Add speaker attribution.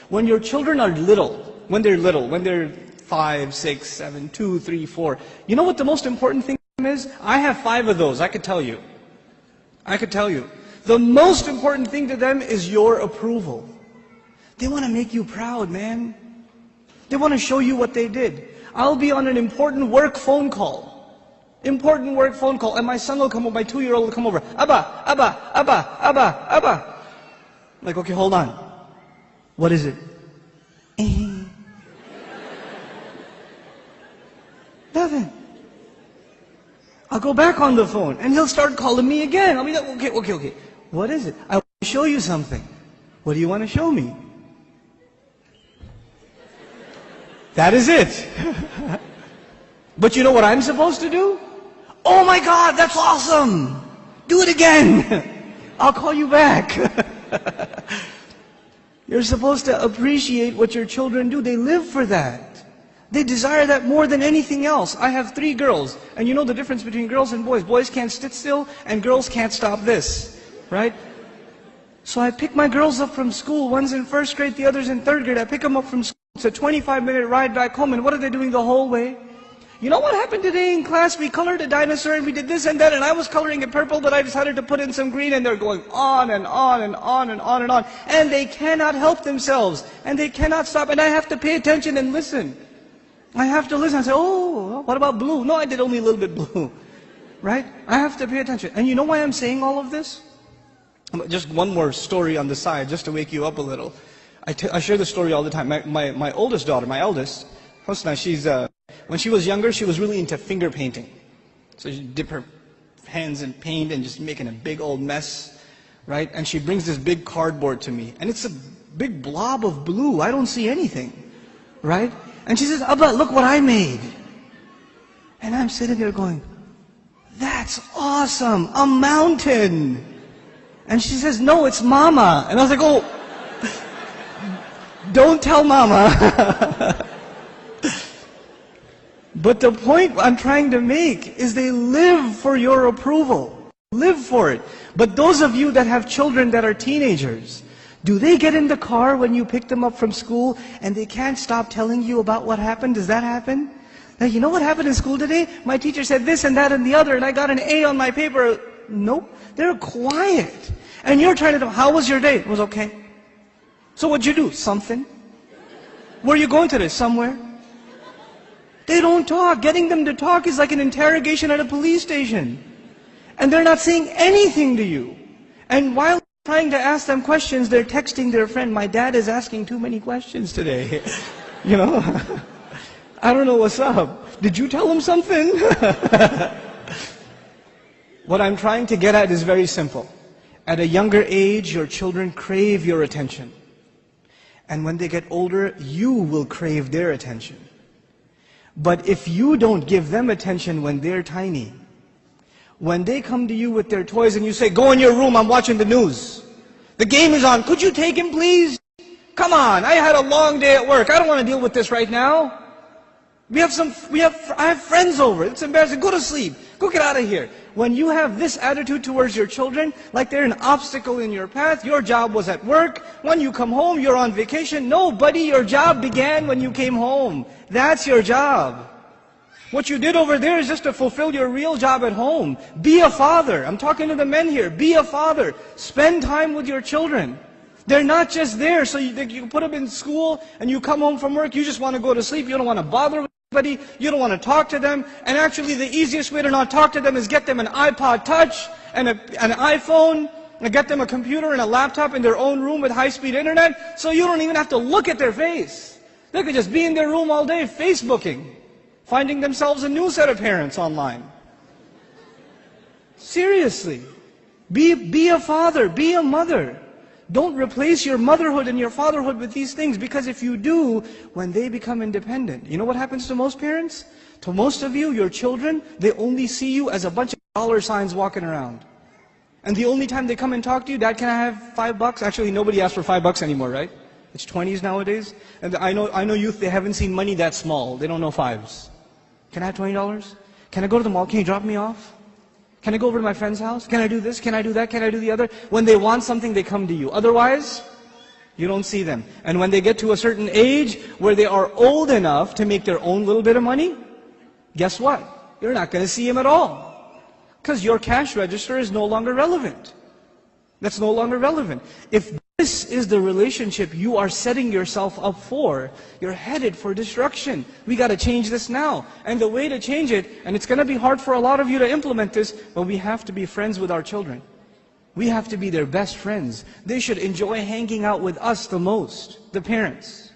Speaker 1: When your children are little, when they're 5, 6, 7, 2, 3, 4, you know what the most important thing is? I have 5 of those, I could tell you. The most important thing to them is your approval. They want to make you proud, man. They want to show you what they did. I'll be on an important work phone call. And my son will come over, my 2-year-old will come over. Abba, Abba, Abba, Abba, Abba. Like, okay, hold on. What is it? Nothing. I'll go back on the phone and he'll start calling me again. I'll be like, okay. What is it? I want to show you something. What do you want to show me? That is it. But you know what I'm supposed to do? Oh my God, that's awesome. Do it again. I'll call you back. You're supposed to appreciate what your children do. They live for that. They desire that more than anything else. I have 3 girls, and you know the difference between girls and boys. Boys can't sit still, and girls can't stop this, right? So I pick my girls up from school. One's in 1st grade, the other's in 3rd grade. I pick them up from school. It's a 25-minute ride back home, and what are they doing the whole way? You know what happened today in class? We colored a dinosaur, and we did this and that, and I was coloring it purple, but I decided to put in some green, and they're going on and on and on and on and on. And they cannot help themselves, and they cannot stop, and I have to pay attention and listen. I have to listen and say, oh, what about blue? No, I did only a little bit blue, right? I have to pay attention. And you know why I'm saying all of this? Just one more story on the side, just to wake you up a little. I share this story all the time. My oldest daughter, my eldest, Husna, when she was younger, she was really into finger painting. So she'd dip her hands in paint and just making a big old mess, right? And she brings this big cardboard to me. And it's a big blob of blue. I don't see anything, right? And she says, Abba, look what I made. And I'm sitting there going, that's awesome, a mountain. And she says, no, it's Mama. And I was like, oh, don't tell Mama. But the point I'm trying to make is they live for your approval. Live for it. But those of you that have children that are teenagers, do they get in the car when you pick them up from school and they can't stop telling you about what happened? Does that happen? Now, you know what happened in school today? My teacher said this and that and the other, and I got an A on my paper. Nope. They're quiet. And you're trying to know, how was your day? It was okay. So what'd you do? Something. Where are you going today? Somewhere. They don't talk. Getting them to talk is like an interrogation at a police station. And they're not saying anything to you. And while trying to ask them questions, they're texting their friend, my dad is asking too many questions today. You know, I don't know what's up. Did you tell him something? What I'm trying to get at is very simple. At a younger age, your children crave your attention. And when they get older, you will crave their attention. But if you don't give them attention when they're tiny, when they come to you with their toys and you say, go in your room, I'm watching the news. The game is on, could you take him please? Come on, I had a long day at work, I don't want to deal with this right now. I have friends over, it's embarrassing, go to sleep, go get out of here. When you have this attitude towards your children, like they're an obstacle in your path, your job was at work, when you come home, you're on vacation. No, buddy, your job began when you came home. That's your job. What you did over there is just to fulfill your real job at home. Be a father. I'm talking to the men here. Be a father. Spend time with your children. They're not just there so you put them in school and you come home from work, you just want to go to sleep, you don't want to bother with anybody, you don't want to talk to them, and actually the easiest way to not talk to them is get them an iPod Touch and an iPhone, and get them a computer and a laptop in their own room with high-speed internet, so you don't even have to look at their face. They could just be in their room all day Facebooking, finding themselves a new set of parents online. Seriously. Be a father, be a mother. Don't replace your motherhood and your fatherhood with these things, because if you do, when they become independent, you know what happens to most parents? To most of you, your children, they only see you as a bunch of dollar signs walking around. And the only time they come and talk to you, Dad, can I have $5? Actually, nobody asks for $5 anymore, right? It's 20s nowadays. And I know youth, they haven't seen money that small. They don't know fives. Can I have $20? Can I go to the mall? Can you drop me off? Can I go over to my friend's house? Can I do this? Can I do that? Can I do the other? When they want something, they come to you. Otherwise, You don't see them. And when they get to a certain age where they are old enough to make their own little bit of money, guess what? You're not going to see them at all. Because your cash register is no longer relevant. That's no longer relevant. If this is the relationship you are setting yourself up for, you're headed for destruction. We got to change this now. And the way to change it, and it's going to be hard for a lot of you to implement this, but we have to be friends with our children. We have to be their best friends. They should enjoy hanging out with us the most, the parents.